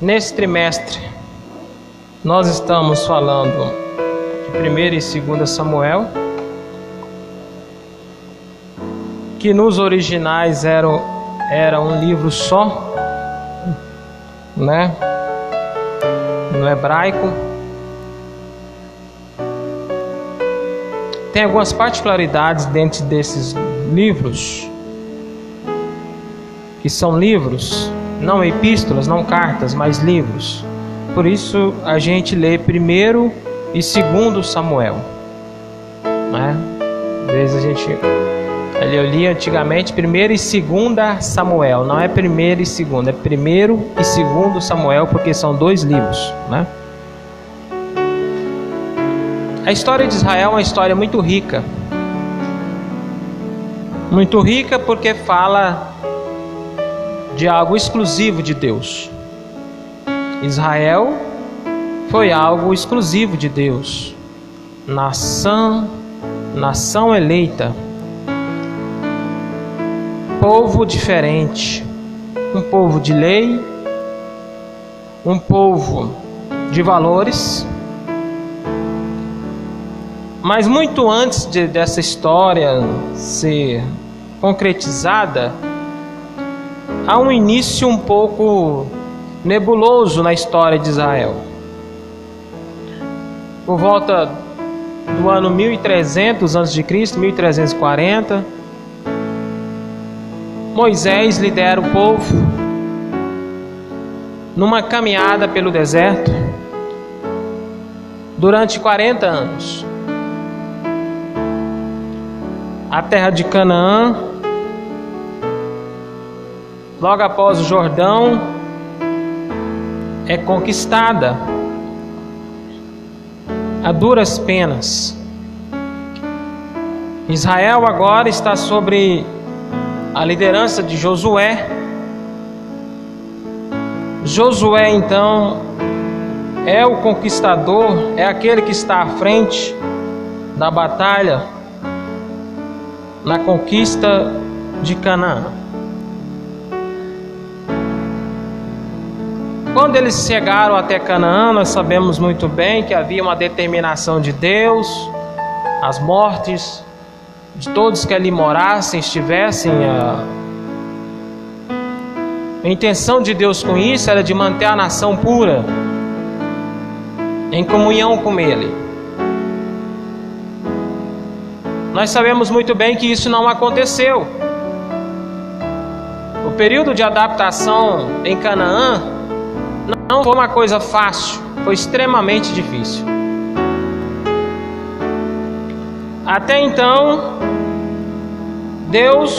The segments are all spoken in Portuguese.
Nesse trimestre, nós estamos falando de 1º e 2º Samuel, que nos originais era um livro só, né? No hebraico. Tem algumas particularidades dentro desses livros, que são livros, não epístolas, não cartas, mas livros. Por isso a gente lê 1º e 2º Samuel, né? Às vezes a gente... Eu li antigamente 1º e 2º Samuel. Não é 1º e 2º, é 1º e 2º Samuel, porque são 2 livros, né? A história de Israel é uma história muito rica. Muito rica porque fala de algo exclusivo de Deus. Israel foi algo exclusivo de Deus. Nação eleita. Povo diferente, um povo de lei, um povo de valores. Mas muito antes dessa história ser concretizada, há um início um pouco nebuloso na história de Israel. Por volta do ano 1300 a.C., 1340, Moisés lidera o povo numa caminhada pelo deserto durante 40 anos. A terra de Canaã, logo após o Jordão, é conquistada a duras penas. Israel agora está sobre a liderança de Josué. Josué, então, é o conquistador, é aquele que está à frente da batalha na conquista de Canaã. Quando eles chegaram até Canaã, nós sabemos muito bem que havia uma determinação de Deus, as mortes de todos que ali morassem, estivessem. A intenção de Deus com isso era de manter a nação pura, em comunhão com Ele. Nós sabemos muito bem que isso não aconteceu. O período de adaptação em Canaã não foi uma coisa fácil, foi extremamente difícil. Até então, Deus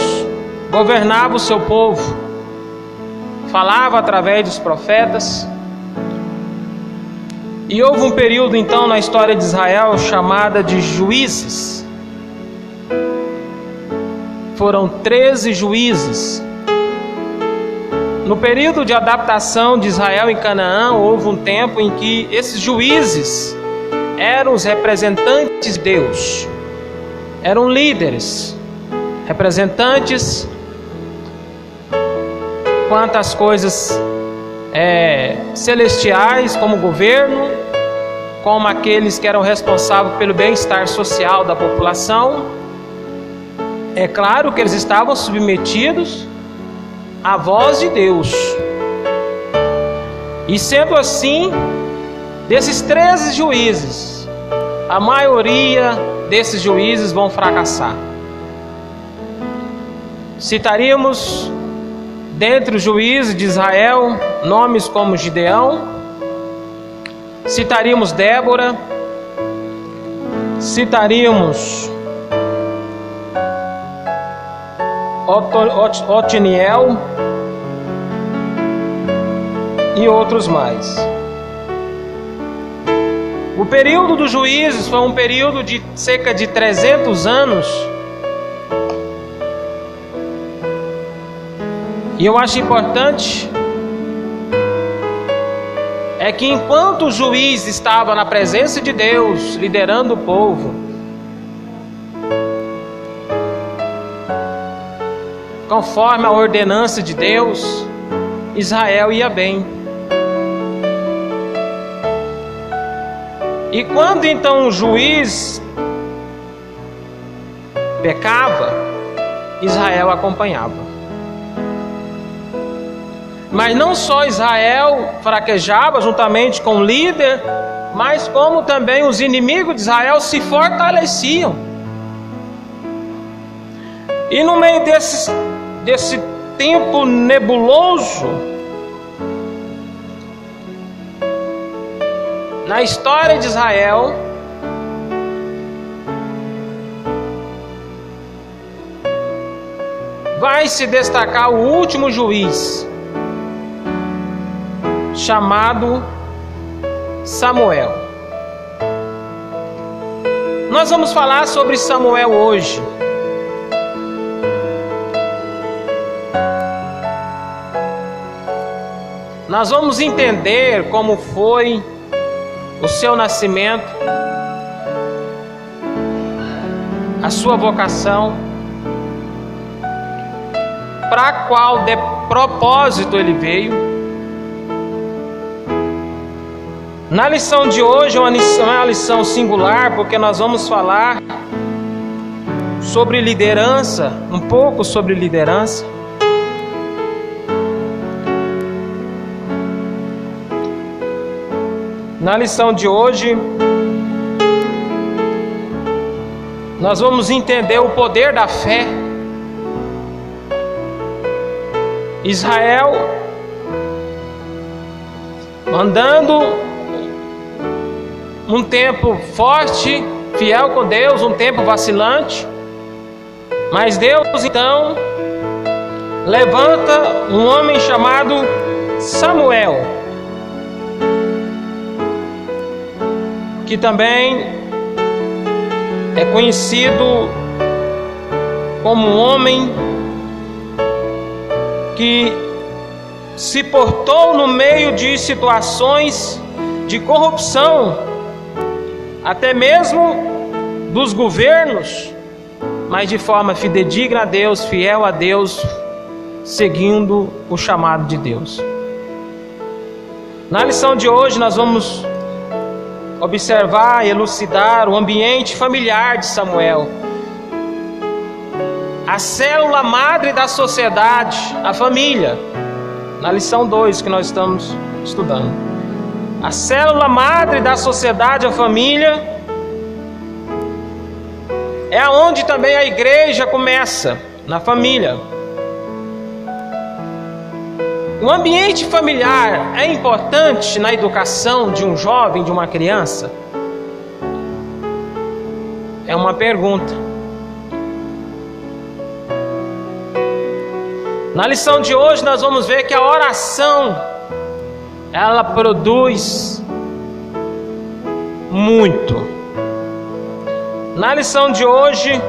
governava o seu povo, falava através dos profetas. E houve um período então na história de Israel chamada de juízes. Foram 13 juízes. No período de adaptação de Israel em Canaã, houve um tempo em que esses juízes eram os representantes de Deus. Eram líderes, representantes quanto às coisas celestiais, como governo, como aqueles que eram responsáveis pelo bem-estar social da população. É claro que eles estavam submetidos à voz de Deus. E sendo assim, desses 13 juízes, a maioria desses juízes vão fracassar. Citaríamos, dentre os juízes de Israel, nomes como Gideão, citaríamos Débora, citaríamos Otiniel e outros mais. O período dos juízes foi um período de cerca de 300 anos. E eu acho importante é que enquanto o juiz estava na presença de Deus, liderando o povo, conforme a ordenança de Deus, Israel ia bem. E quando então o juiz pecava, Israel acompanhava. Mas não só Israel fraquejava juntamente com o líder, mas como também os inimigos de Israel se fortaleciam. E no meio desse tempo nebuloso, na história de Israel, vai se destacar o último juiz, chamado Samuel. Nós vamos falar sobre Samuel hoje. Nós vamos entender como foi o seu nascimento, a sua vocação, para qual propósito ele veio. Na lição de hoje é uma lição singular, porque nós vamos falar sobre liderança, um pouco sobre liderança. Na lição de hoje, nós vamos entender o poder da fé. Israel andando um tempo forte, fiel com Deus, um tempo vacilante, mas Deus então levanta um homem chamado Samuel, que também é conhecido como um homem que se portou no meio de situações de corrupção, até mesmo dos governos, mas de forma fidedigna a Deus, fiel a Deus, seguindo o chamado de Deus. Na lição de hoje nós vamos observar e elucidar o ambiente familiar de Samuel, a célula madre da sociedade, a família, na lição 2 que nós estamos estudando. A célula madre da sociedade, a família, é aonde também a igreja começa, na família. O ambiente familiar é importante na educação de um jovem, de uma criança? É uma pergunta. Na lição de hoje nós vamos ver que a oração, ela produz muito. Na lição de hoje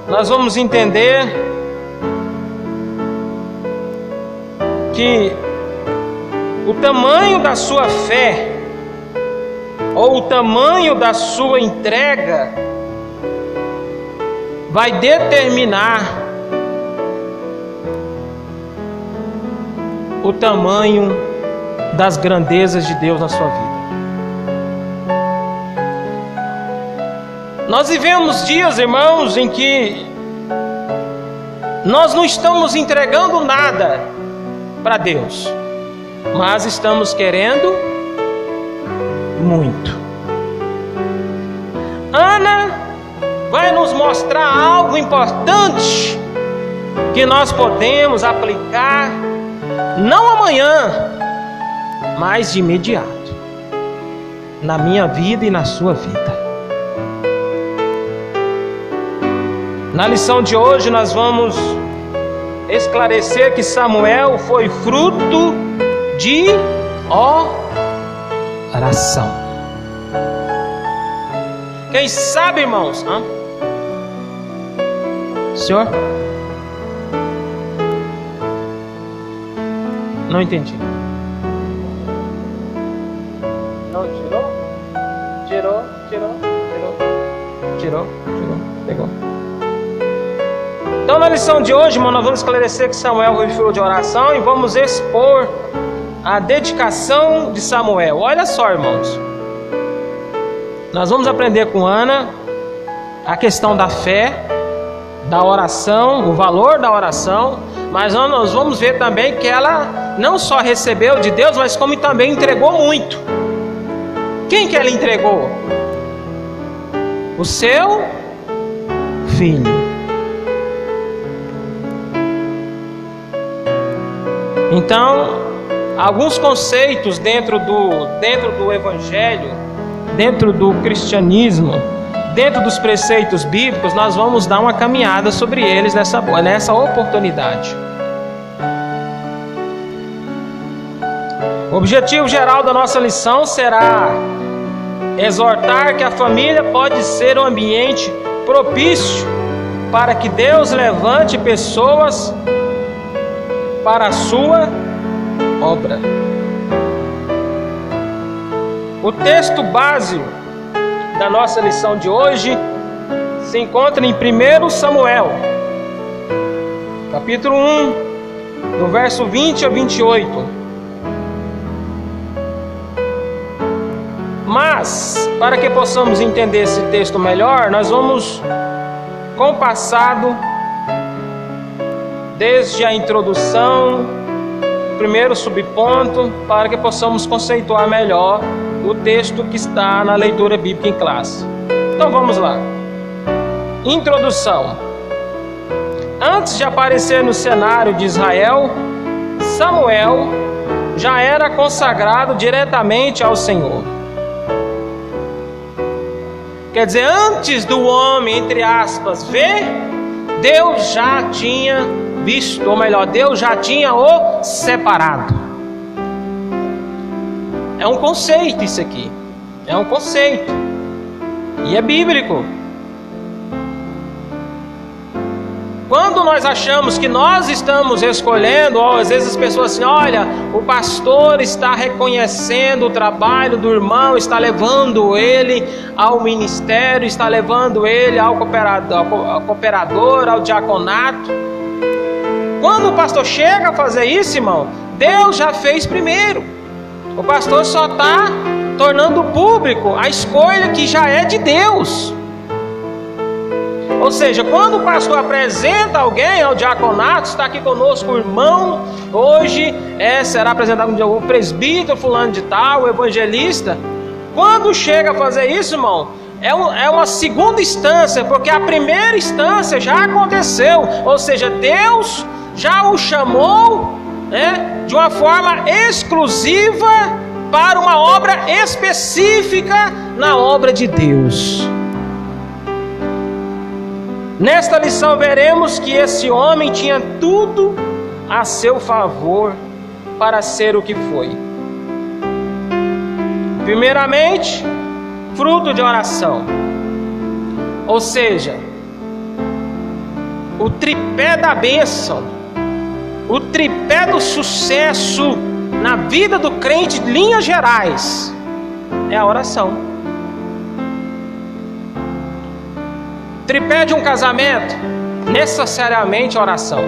nós vamos entender que o tamanho da sua fé, ou o tamanho da sua entrega, vai determinar o tamanho das grandezas de Deus na sua vida. Nós vivemos dias, irmãos, em que nós não estamos entregando nada para Deus, mas estamos querendo muito. Ana vai nos mostrar algo importante que nós podemos aplicar, não amanhã, mas de imediato, na minha vida e na sua vida. Na lição de hoje nós vamos esclarecer que Samuel foi fruto de oração. Quem sabe, irmãos? Senhor? Não entendi. Não, tirou, pegou. Então na lição de hoje, irmão, nós vamos esclarecer que Samuel foi filho de oração e vamos expor a dedicação de Samuel. Olha só, irmãos. nós vamos aprender com Ana a questão da fé, da oração, o valor da oração, mas nós vamos ver também que ela não só recebeu de Deus, mas como também entregou muito. Quem que ela entregou? O seu filho. Então, alguns conceitos dentro do evangelho, dentro do cristianismo, dentro dos preceitos bíblicos, nós vamos dar uma caminhada sobre eles nessa oportunidade. O objetivo geral da nossa lição será exortar que a família pode ser um ambiente propício para que Deus levante pessoas para a sua obra. O texto base da nossa lição de hoje se encontra em 1 Samuel, capítulo 1, do verso 20 a 28. Mas, para que possamos entender esse texto melhor, nós vamos compassado desde a introdução, primeiro subponto, para que possamos conceituar melhor o texto que está na leitura bíblica em classe. Então vamos lá. Introdução. Antes de aparecer no cenário de Israel, Samuel já era consagrado diretamente ao Senhor. Quer dizer, antes do homem, entre aspas, ver, Deus já tinha visto, ou melhor, Deus já tinha o separado. É um conceito isso aqui. É um conceito. E é bíblico. Quando nós achamos que nós estamos escolhendo, ou às vezes as pessoas assim, olha, o pastor está reconhecendo o trabalho do irmão, está levando ele ao ministério, está levando ele ao cooperador, ao diaconato. Quando o pastor chega a fazer isso, irmão, Deus já fez primeiro. O pastor só está tornando público a escolha que já é de Deus. Ou seja, quando o pastor apresenta alguém ao diaconato, está aqui conosco o irmão, hoje será apresentado o presbítero fulano de tal, o evangelista. Quando chega a fazer isso, irmão, é uma segunda instância, porque a primeira instância já aconteceu. Ou seja, Deus já o chamou, de uma forma exclusiva para uma obra específica na obra de Deus. Nesta lição veremos que esse homem tinha tudo a seu favor para ser o que foi. Primeiramente, fruto de oração. Ou seja, o tripé da bênção, o tripé do sucesso na vida do crente, em linhas gerais, é a oração. Tripé de um casamento, necessariamente oração.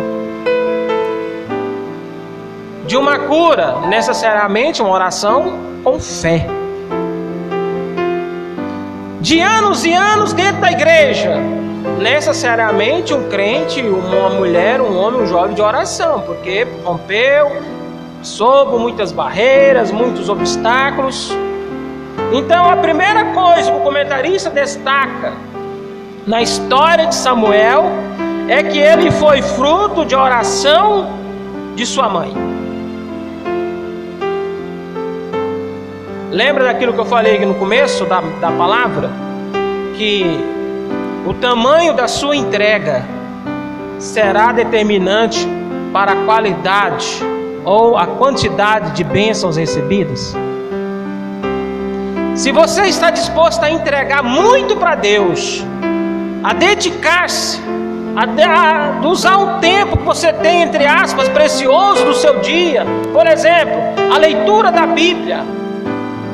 De uma cura, necessariamente uma oração com fé. De anos e anos dentro da igreja, necessariamente um crente, uma mulher, um homem, um jovem de oração, porque rompeu, sob muitas barreiras, muitos obstáculos. Então a primeira coisa que o comentarista destaca na história de Samuel é que ele foi fruto de oração de sua mãe. Lembra daquilo que eu falei aqui no começo da palavra? Que o tamanho da sua entrega será determinante para a qualidade ou a quantidade de bênçãos recebidas. Se você está disposto a entregar muito para Deus, a dedicar-se, a usar um tempo que você tem, entre aspas, precioso do seu dia, por exemplo, a leitura da Bíblia,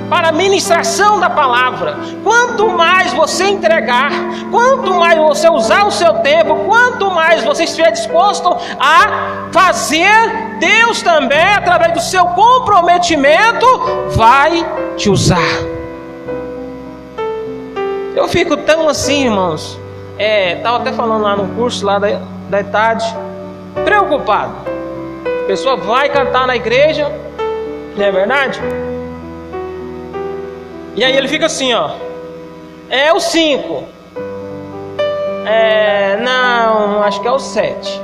para a ministração da palavra, quanto mais você entregar, quanto mais você usar o seu tempo, quanto mais você estiver disposto a fazer, Deus também, através do seu comprometimento, vai te usar. Eu fico tão assim, irmãos. Estava até falando lá no curso lá da tarde, preocupado. A pessoa vai cantar na igreja, não é verdade? E aí ele fica assim, ó. É o 5. Não, acho que é o 7.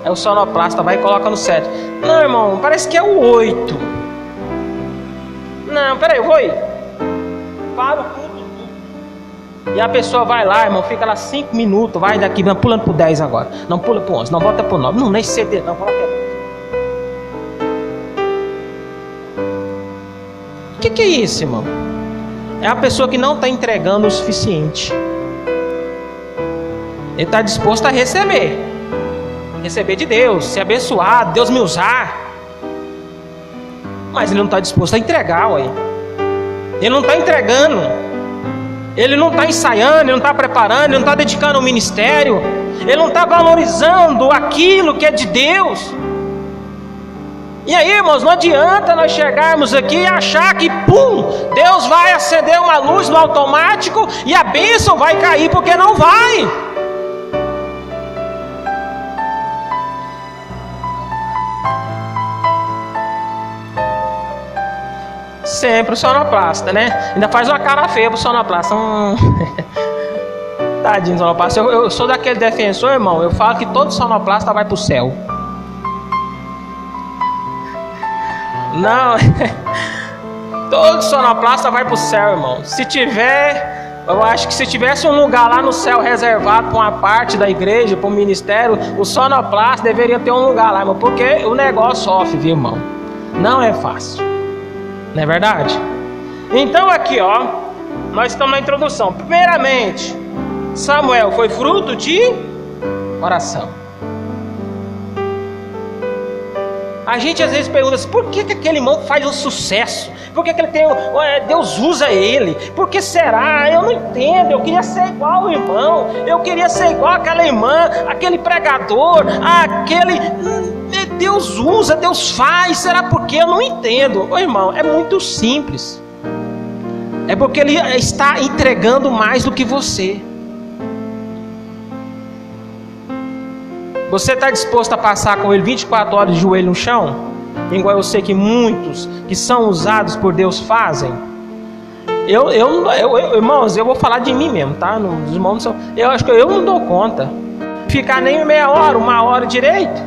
Aí o sonoplasta vai e coloca no 7. Não, irmão, parece que é o 8. Não, peraí, eu vou ir. Para o culto. E a pessoa vai lá, irmão, fica lá 5 minutos, vai daqui, vai pulando pro 10 agora. Não pula pro 11, não volta pro 9. Não, nem CD, não, coloca aí. O que é isso, irmão? É a pessoa que não está entregando o suficiente. Ele está disposto a receber de Deus, ser abençoado, Deus me usar. Mas ele não está disposto a entregar, ué. Ele não está entregando. Ele não está ensaiando, ele não está preparando, ele não está dedicando ao ministério. Ele não está valorizando aquilo que é de Deus. E aí, irmãos, não adianta nós chegarmos aqui e achar que, pum, Deus vai acender uma luz no automático e a bênção vai cair, porque não vai. Sempre o sonoplasta, né? Ainda faz uma cara feia pro sonoplasta. Tadinho do sonoplasta. Eu sou daquele defensor, irmão. Eu falo que todo sonoplasta vai pro céu. Não, todo sonoplasta vai pro céu, irmão. Se tiver, eu acho que se tivesse um lugar lá no céu reservado para uma parte da igreja, para o ministério, o sonoplasta deveria ter um lugar lá, irmão, porque o negócio sofre, viu, irmão? Não é fácil, não é verdade? Então aqui, ó, nós estamos na introdução. Primeiramente, Samuel foi fruto de oração. A gente às vezes pergunta assim, por que aquele irmão faz um sucesso? Por que ele tem, Deus usa ele? Por que será? Eu não entendo, eu queria ser igual o irmão, eu queria ser igual aquela irmã, aquele pregador, Deus usa, Deus faz, será porque eu não entendo? Ô irmão, é muito simples. É porque ele está entregando mais do que você. Você está disposto a passar com ele 24 horas de joelho no chão? Igual eu sei que muitos que são usados por Deus fazem. Irmãos, eu vou falar de mim mesmo, tá? Os irmãos são, eu acho que eu não dou conta. Ficar nem meia hora, 1 hora direito.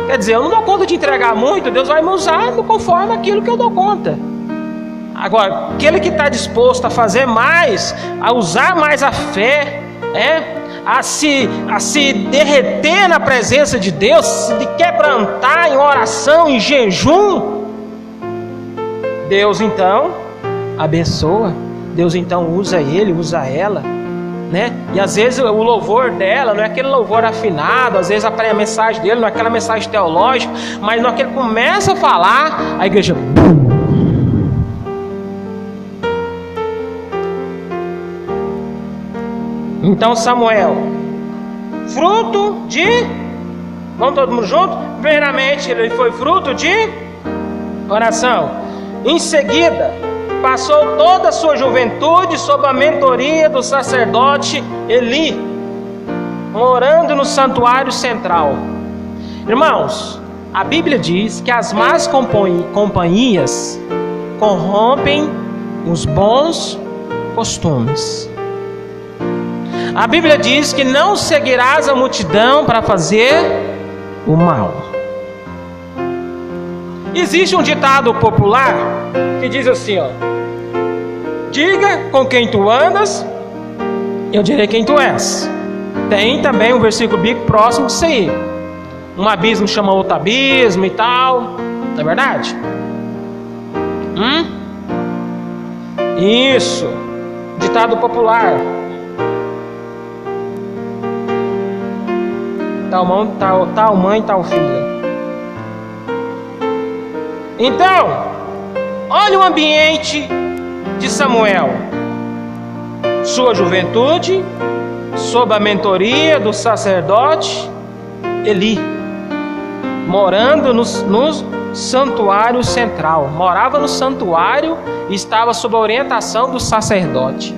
Quer dizer, eu não dou conta de entregar muito. Deus vai me usar conforme aquilo que eu dou conta. Agora, aquele que está disposto a fazer mais, a usar mais a fé, a se derreter na presença de Deus, se quebrantar em oração, em jejum, Deus então abençoa, Deus então usa ele, usa ela, né? E às vezes o louvor dela não é aquele louvor afinado, às vezes a mensagem dele não é aquela mensagem teológica, mas na hora que ele começa a falar, a igreja... Então Samuel, fruto de... Vamos todo mundo junto? Primeiramente ele foi fruto de oração. Em seguida, passou toda a sua juventude sob a mentoria do sacerdote Eli, morando no santuário central. Irmãos, a Bíblia diz que as más companhias corrompem os bons costumes. A Bíblia diz que não seguirás a multidão para fazer o mal. Existe um ditado popular que diz assim, ó: diga com quem tu andas, eu direi quem tu és. Tem também um versículo bíblico próximo disso aí. Um abismo chama outro abismo e tal. Não é verdade? Isso. Ditado popular. Tal mãe, tal filha. Então, olha o ambiente de Samuel. Sua juventude, sob a mentoria do sacerdote Eli, morando no santuário central. Morava no santuário e estava sob a orientação do sacerdote.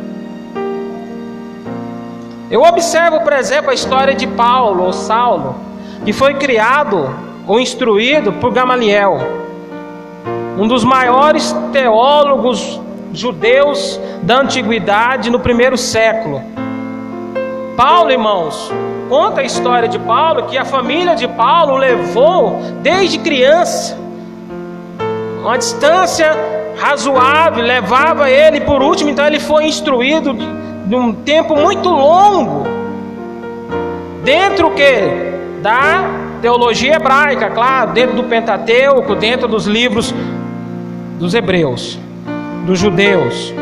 Eu observo, por exemplo, a história de Paulo ou Saulo, que foi criado ou instruído por Gamaliel, um dos maiores teólogos judeus da antiguidade no primeiro século. Paulo, irmãos, conta a história de Paulo, que a família de Paulo levou desde criança, uma distância razoável, levava ele por último, então ele foi instruído de um tempo muito longo, dentro da teologia hebraica, claro, dentro do Pentateuco, dentro dos livros dos hebreus, dos judeus.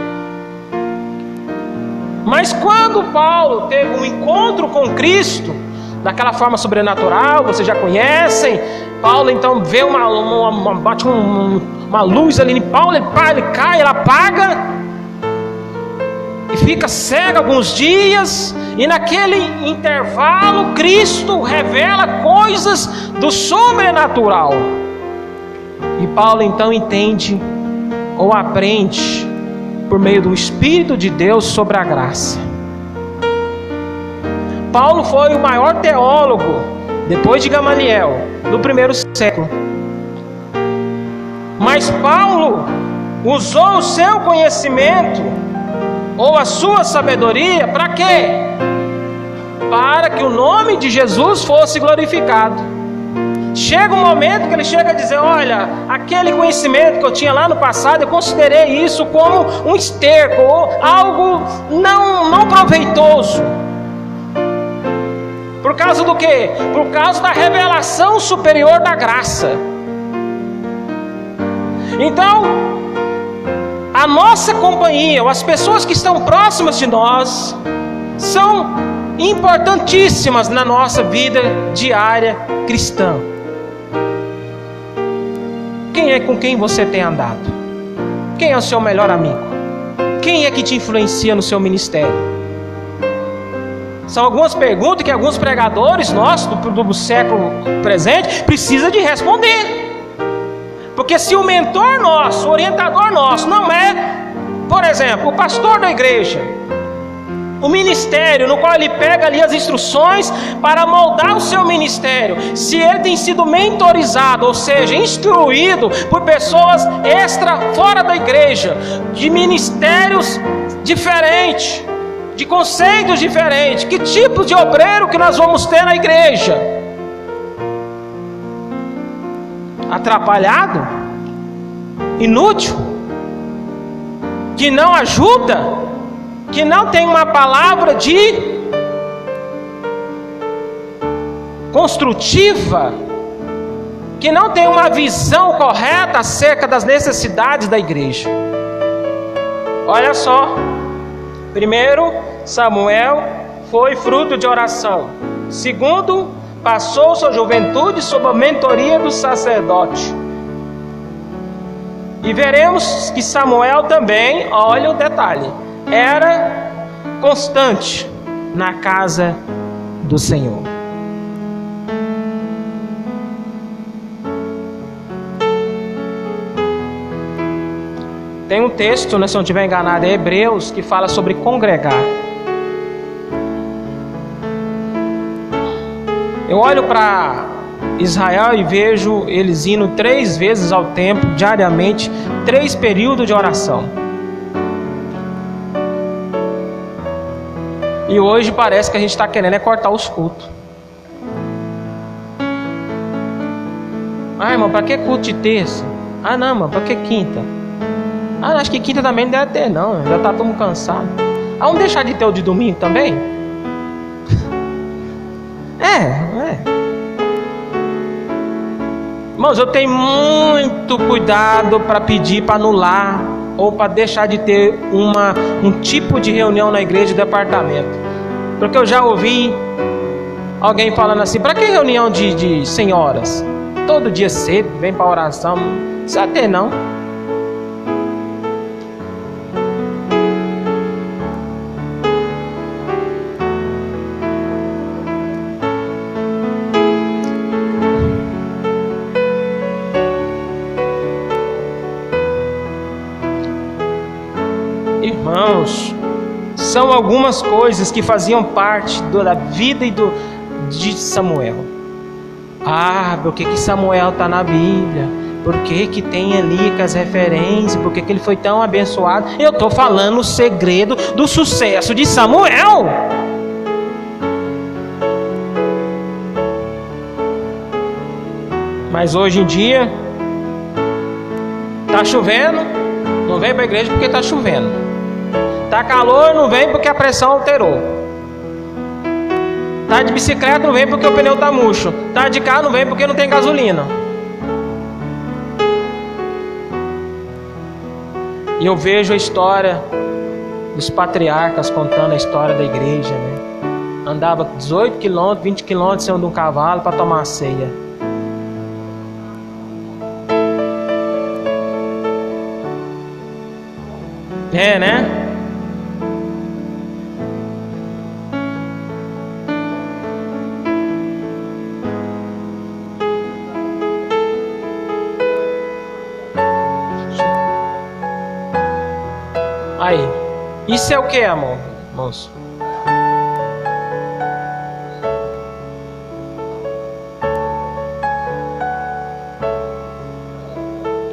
Mas quando Paulo teve um encontro com Cristo, daquela forma sobrenatural, vocês já conhecem, Paulo então vê bate uma luz ali em Paulo, ele cai, ele apaga, e fica cego alguns dias, e naquele intervalo, Cristo revela coisas do sobrenatural, e Paulo então entende, ou aprende, por meio do Espírito de Deus sobre a graça. Paulo foi o maior teólogo, depois de Gamaliel, do primeiro século. Mas Paulo usou o seu conhecimento, ou a sua sabedoria, para quê? Para que o nome de Jesus fosse glorificado. Chega um momento que ele chega a dizer: olha, aquele conhecimento que eu tinha lá no passado, eu considerei isso como um esterco, ou algo não proveitoso. Por causa do quê? Por causa da revelação superior da graça. Então, a nossa companhia, ou as pessoas que estão próximas de nós, são importantíssimas na nossa vida diária cristã. Quem é com quem você tem andado? Quem é o seu melhor amigo? Quem é que te influencia no seu ministério? São algumas perguntas que alguns pregadores nossos do século presente precisam de responder. Porque se o mentor nosso, o orientador nosso, não é, por exemplo, o pastor da igreja, o ministério no qual ele pega ali as instruções para moldar o seu ministério, se ele tem sido mentorizado, ou seja, instruído por pessoas fora da igreja, de ministérios diferentes, de conceitos diferentes, que tipo de obreiro que nós vamos ter na igreja? Atrapalhado? Inútil? Que não ajuda? Que não tem uma palavra de construtiva, que não tem uma visão correta acerca das necessidades da igreja. Olha só, primeiro, Samuel foi fruto de oração. Segundo, passou sua juventude sob a mentoria do sacerdote. E veremos que Samuel também, olha o detalhe, era constante na casa do Senhor. Tem um texto, se eu não estiver enganado, é Hebreus, que fala sobre congregar. Eu olho para Israel e vejo eles indo 3 vezes ao templo, diariamente, 3 períodos de oração. E hoje parece que a gente está querendo cortar os cultos. Ah, irmão, para que culto de terça? Ah, não, irmão, para que quinta? Ah, acho que quinta também não deve ter, não. Já está todo mundo cansado. Ah, vamos deixar de ter o de domingo também? Irmãos, eu tenho muito cuidado para pedir para anular ou para deixar de ter um tipo de reunião na igreja de departamento. Porque eu já ouvi alguém falando assim: para que reunião de senhoras? Todo dia cedo, vem para oração. Não precisa ter, não. são algumas coisas que faziam parte da vida de Samuel. Por que Samuel está na Bíblia? Por que tem ali as referências? Por que ele foi tão abençoado? Eu estou falando o segredo do sucesso de Samuel. Mas hoje em dia, está chovendo, não vem para a igreja porque está chovendo. Está calor, não vem porque a pressão alterou. Está de bicicleta, não vem porque o pneu está murcho. Está de carro, não vem porque não tem gasolina. E eu vejo a história dos patriarcas contando a história da igreja, né? Andava 18 quilômetros, 20 quilômetros em cima de um cavalo para tomar a ceia. Né? Aí, isso é o que, amor, moço?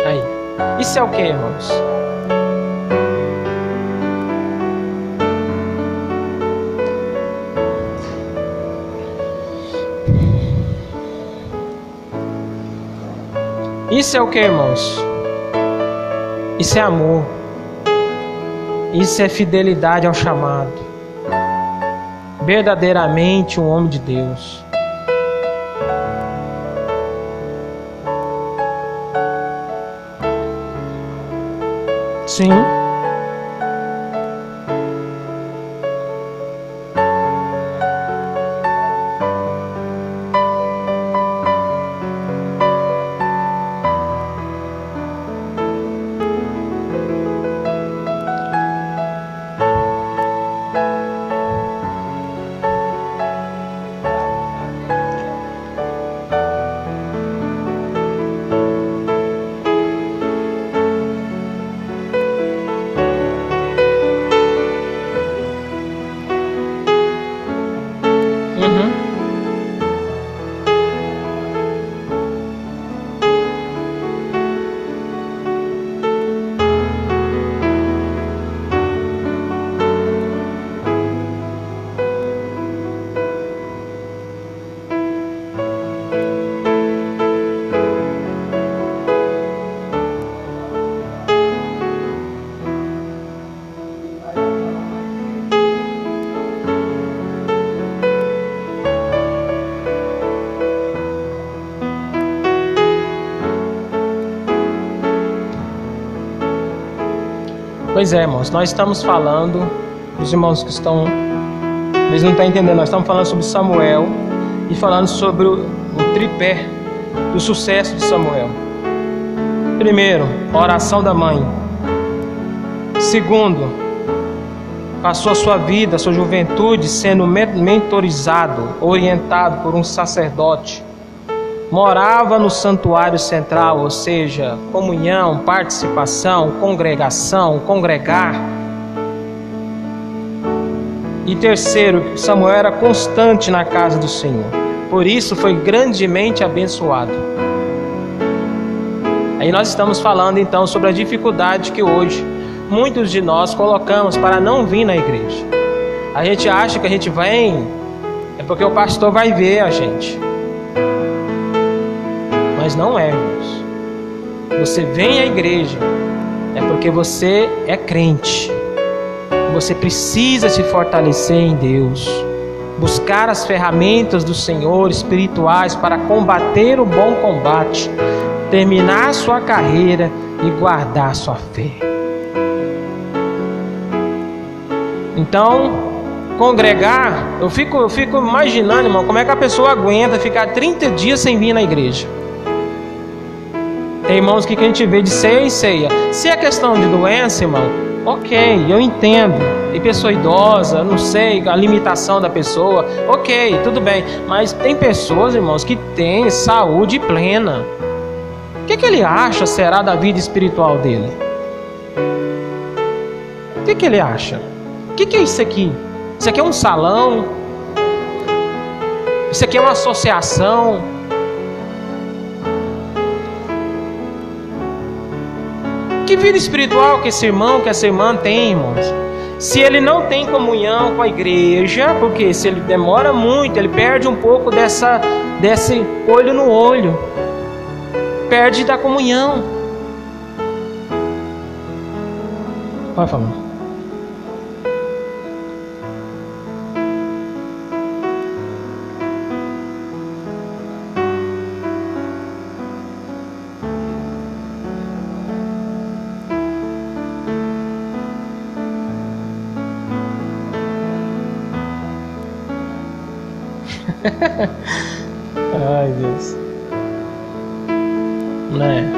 Aí, isso é o que, irmãos? Isso é o que, irmãos? Isso é amor. Isso é fidelidade ao chamado. Verdadeiramente um homem de Deus. Sim. Pois é, irmãos, nós estamos falando, os irmãos que estão, eles não estão entendendo, nós estamos falando sobre Samuel e falando sobre o tripé do sucesso de Samuel. Primeiro, a oração da mãe. Segundo, passou a sua vida, a sua juventude sendo mentorizado, orientado por um sacerdote. Morava no santuário central, ou seja, comunhão, participação, congregação, congregar. E terceiro, Samuel era constante na casa do Senhor. Por isso foi grandemente abençoado. Aí nós estamos falando então sobre a dificuldade que hoje muitos de nós colocamos para não vir na igreja. A gente acha que a gente vem é porque o pastor vai ver a gente. Mas não é, irmãos. Você vem à igreja é porque você é crente. Você precisa se fortalecer em Deus, buscar as ferramentas do Senhor espirituais para combater o bom combate, terminar sua carreira e guardar sua fé. Então, congregar, eu fico imaginando, irmão, como é que a pessoa aguenta ficar 30 dias sem vir na igreja. Tem irmãos que a gente vê de ceia em ceia. Se é questão de doença, irmão, ok, eu entendo. E pessoa idosa, não sei, a limitação da pessoa, ok, tudo bem. Mas tem pessoas, irmãos, que têm saúde plena. O que ele acha será da vida espiritual dele? O que ele acha? que é isso aqui? Isso aqui é um salão? Isso aqui é uma associação? Que vida espiritual que esse irmão, que essa irmã tem, irmãos? Se ele não tem comunhão com a igreja, porque se ele demora muito, ele perde um pouco desse olho no olho, perde da comunhão. Vai falando. Ai, Deus. Né?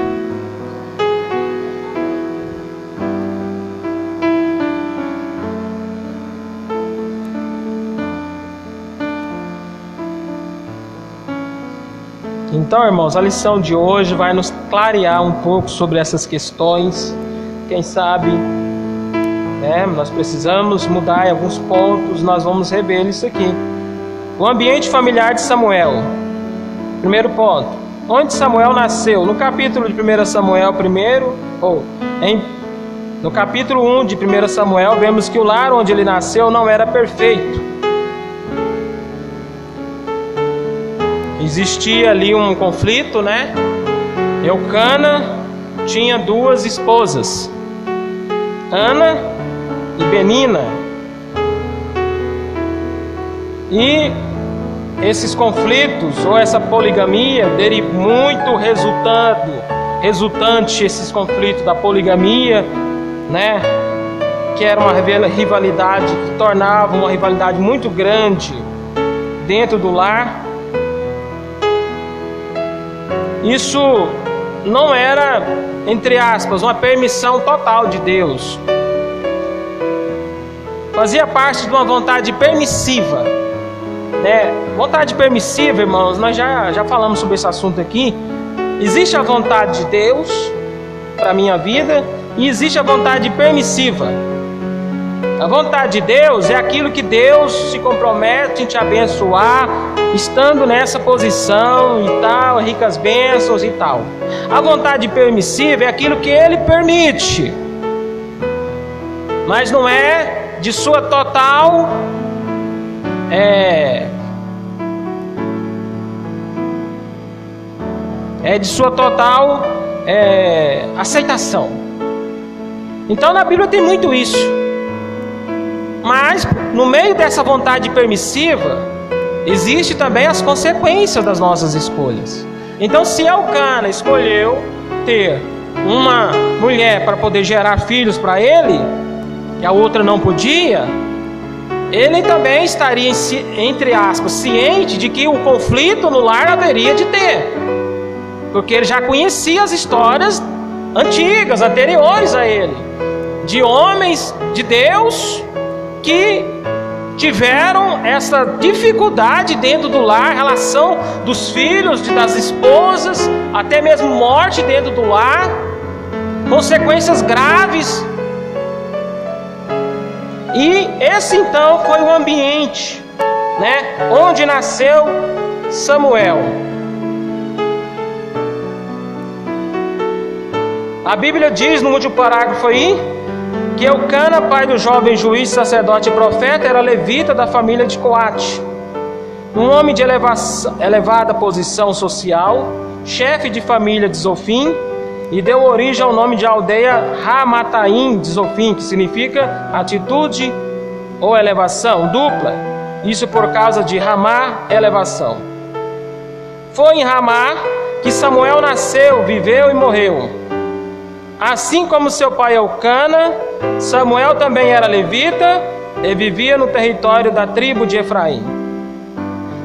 Então, irmãos, a lição de hoje vai nos clarear um pouco sobre essas questões. Quem sabe, né, nós precisamos mudar em alguns pontos, nós vamos rever isso aqui. O ambiente familiar de Samuel. Primeiro ponto. Onde Samuel nasceu? No capítulo de 1 Samuel, no capítulo 1 de 1 Samuel, vemos que o lar onde ele nasceu não era perfeito. Existia ali um conflito, né? Eucana tinha duas esposas, Ana e Benina. E esses conflitos, ou essa poligamia, dele muito resultante esses conflitos da poligamia, né? Que era uma rivalidade, que tornava uma rivalidade muito grande dentro do lar. Isso não era, entre aspas, uma permissão total de Deus. Fazia parte de uma vontade permissiva. Vontade permissiva, irmãos, nós já falamos sobre esse assunto aqui. Existe a vontade de Deus para a minha vida e existe a vontade permissiva. A vontade de Deus é aquilo que Deus se compromete em te abençoar, estando nessa posição e tal, ricas bênçãos e tal. A vontade permissiva é aquilo que Ele permite, mas não é de sua total de sua total aceitação. Então na Bíblia tem muito isso. Mas no meio dessa vontade permissiva existe também as consequências das nossas escolhas. Então se Elcana escolheu ter uma mulher para poder gerar filhos para ele, e a outra não podia, ele também estaria, entre aspas, ciente de que o conflito no lar haveria de ter, porque ele já conhecia as histórias antigas, anteriores a ele, de homens de Deus que tiveram essa dificuldade dentro do lar, relação dos filhos, das esposas, até mesmo morte dentro do lar, consequências graves. E esse então foi o ambiente, né, onde nasceu Samuel. A Bíblia diz no último parágrafo aí que Eucana, pai do jovem juiz, sacerdote e profeta, era levita da família de Coate, um homem de elevada posição social, chefe de família de Zofim, e deu origem ao nome de aldeia Ramataim de Zofim, que significa atitude ou elevação dupla, isso por causa de Ramá, elevação. Foi em Ramá que Samuel nasceu, viveu e morreu. Assim como seu pai Eucana, Samuel também era levita e vivia no território da tribo de Efraim.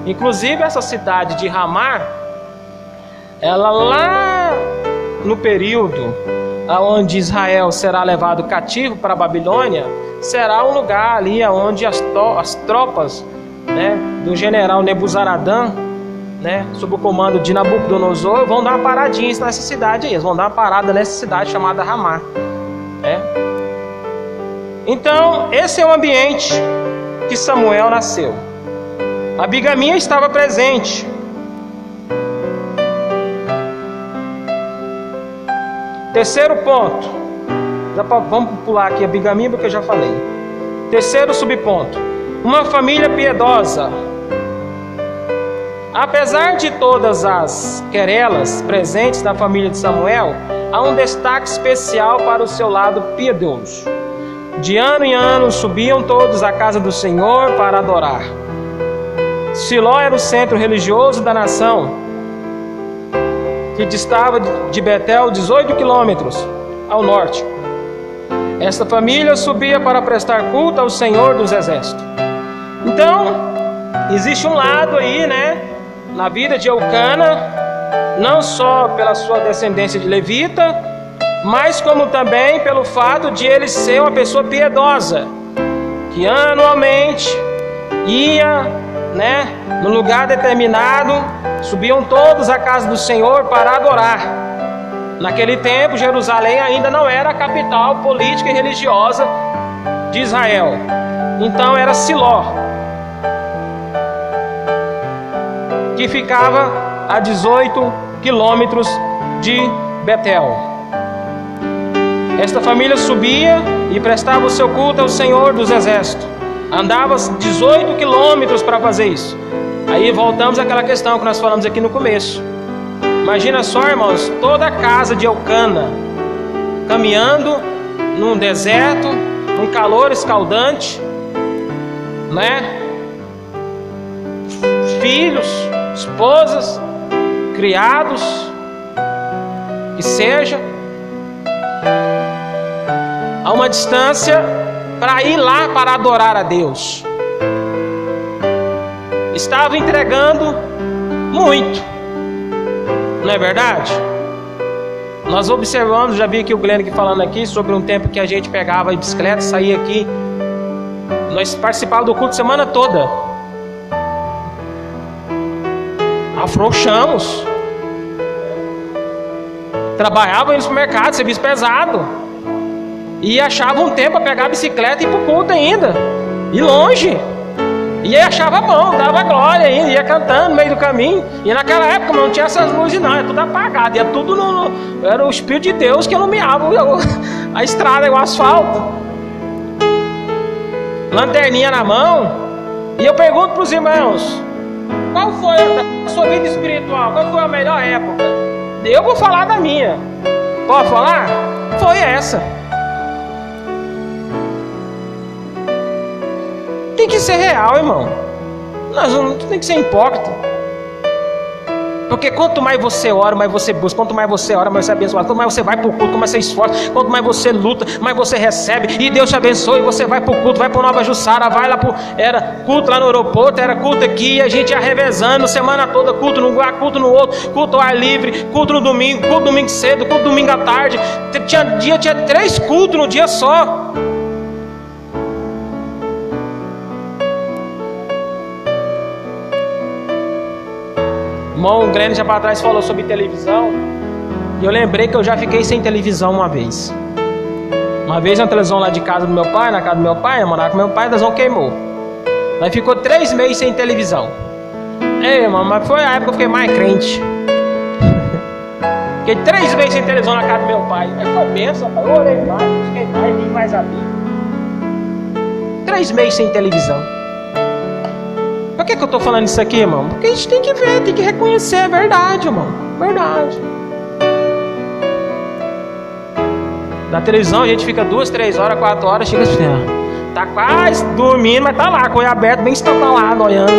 Inclusive essa cidade de Ramá, ela lá no período onde Israel será levado cativo para a Babilônia, será um lugar ali onde as tropas, né, do general Nebuzaradã, né, sob o comando de Nabucodonosor, vão dar uma paradinha nessa cidade aí. Eles vão dar uma parada nessa cidade chamada Ramá, né? Então, esse é o ambiente que Samuel nasceu. A bigamia estava presente. Terceiro ponto. Vamos pular aqui a bigamia porque eu já falei. Terceiro subponto. Uma família piedosa. Apesar de todas as querelas presentes na família de Samuel, há um destaque especial para o seu lado piedoso. De ano em ano subiam todos à casa do Senhor para adorar. Siló era o centro religioso da nação, que distava de Betel 18 quilômetros ao norte. Esta família subia para prestar culto ao Senhor dos Exércitos. Então, existe um lado aí, na vida de Eucana, não só pela sua descendência de levita, mas como também pelo fato de ele ser uma pessoa piedosa, que anualmente ia, no lugar determinado, subiam todos à casa do Senhor para adorar. Naquele tempo, Jerusalém ainda não era a capital política e religiosa de Israel. Então era Siló, que ficava a 18 quilômetros de Betel. Esta família subia e prestava o seu culto ao Senhor dos Exércitos. Andava 18 quilômetros para fazer isso. Aí voltamos àquela questão que nós falamos aqui no começo. Imagina só, irmãos, toda a casa de Eucana caminhando num deserto, num calor escaldante, Filhos, esposas, criados, que seja, a uma distância para ir lá para adorar a Deus. Estava entregando muito, não é verdade? Nós observamos, já vi aqui o Glenn falando aqui sobre um tempo que a gente pegava a bicicleta, saía aqui, nós participávamos do culto semana toda, afrouxamos, trabalhava no supermercado, serviço pesado, e achava um tempo para pegar a bicicleta e ir para o culto ainda, e longe, e aí achava bom, dava glória ainda, ia cantando no meio do caminho. E naquela época não tinha essas luzes não, era tudo apagado, ia tudo era o Espírito de Deus que iluminava a estrada, o asfalto, lanterninha na mão. E eu pergunto para os irmãos, qual foi a sua vida espiritual? Qual foi a melhor época? Eu vou falar da minha. Pode falar? Foi essa. Tem que ser real, irmão. Nós não tem que ser hipócrita. Porque quanto mais você ora, mais você busca. Quanto mais você ora, mais você é abençoado. Quanto mais você vai para o culto, quanto mais você esforça. Quanto mais você luta, mais você recebe. E Deus te abençoe. E você vai para o culto, vai para Nova Jussara, vai lá para... Era culto lá no aeroporto, era culto aqui. E a gente ia revezando semana toda. Culto num lugar, culto no outro. Culto ao ar livre, culto no domingo. Culto domingo cedo, culto domingo à tarde. Tinha 3 cultos no dia só. O irmão Grêmio já para trás falou sobre televisão. E eu lembrei que eu já fiquei sem televisão uma vez. Uma vez na televisão lá de casa do meu pai, na casa do meu pai, eu morava com meu pai, a televisão queimou. Aí ficou 3 meses sem televisão. Ei, irmão, mas foi a época que eu fiquei mais crente. Fiquei 3 meses sem televisão na casa do meu pai. Aí foi benção, eu orei mais, busquei mais, li mais a Bíblia. 3 meses sem televisão. Por que eu estou falando isso aqui, irmão? Porque a gente tem que ver, tem que reconhecer, é verdade, irmão. Verdade. Na televisão a gente fica 2, 3 horas, 4 horas, chega assim, tá quase dormindo, mas tá lá, com o olho aberto, bem estatalado, olhando.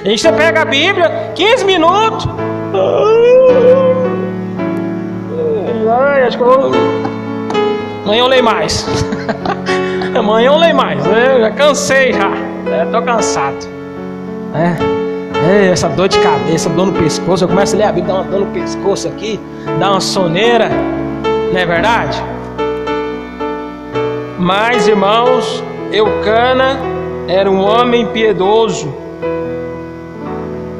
A gente pega a Bíblia, 15 minutos. Ai, acho que eu vou... Amanhã eu leio mais. Amanhã eu leio mais. Eu já cansei já. Tô cansado. Essa dor de cabeça, dor no pescoço. Eu começo a ler a Bíblia, dá uma dor no pescoço aqui, dá uma soneira, não é verdade? Mas, irmãos, Eucana era um homem piedoso,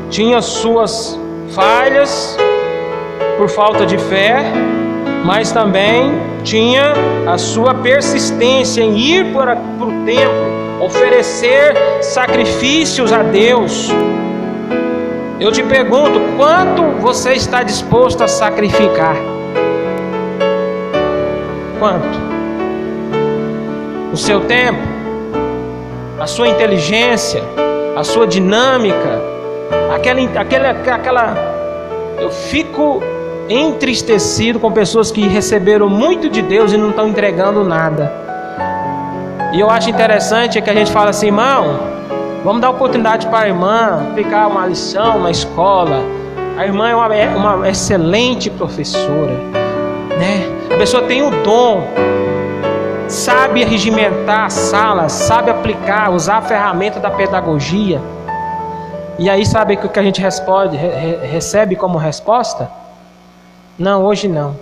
tinha suas falhas por falta de fé, mas também tinha a sua persistência em ir para o templo, oferecer sacrifícios a Deus. Eu te pergunto, quanto você está disposto a sacrificar? Quanto? O seu tempo, a sua inteligência, a sua dinâmica, aquela. Eu fico entristecido com pessoas que receberam muito de Deus e não estão entregando nada. E eu acho interessante que a gente fala assim, irmão, vamos dar oportunidade para a irmã aplicar uma lição na escola. A irmã é uma excelente professora, né? A pessoa tem o dom, sabe regimentar a sala, sabe aplicar, usar a ferramenta da pedagogia. E aí sabe o que a gente recebe como resposta? Não, hoje não.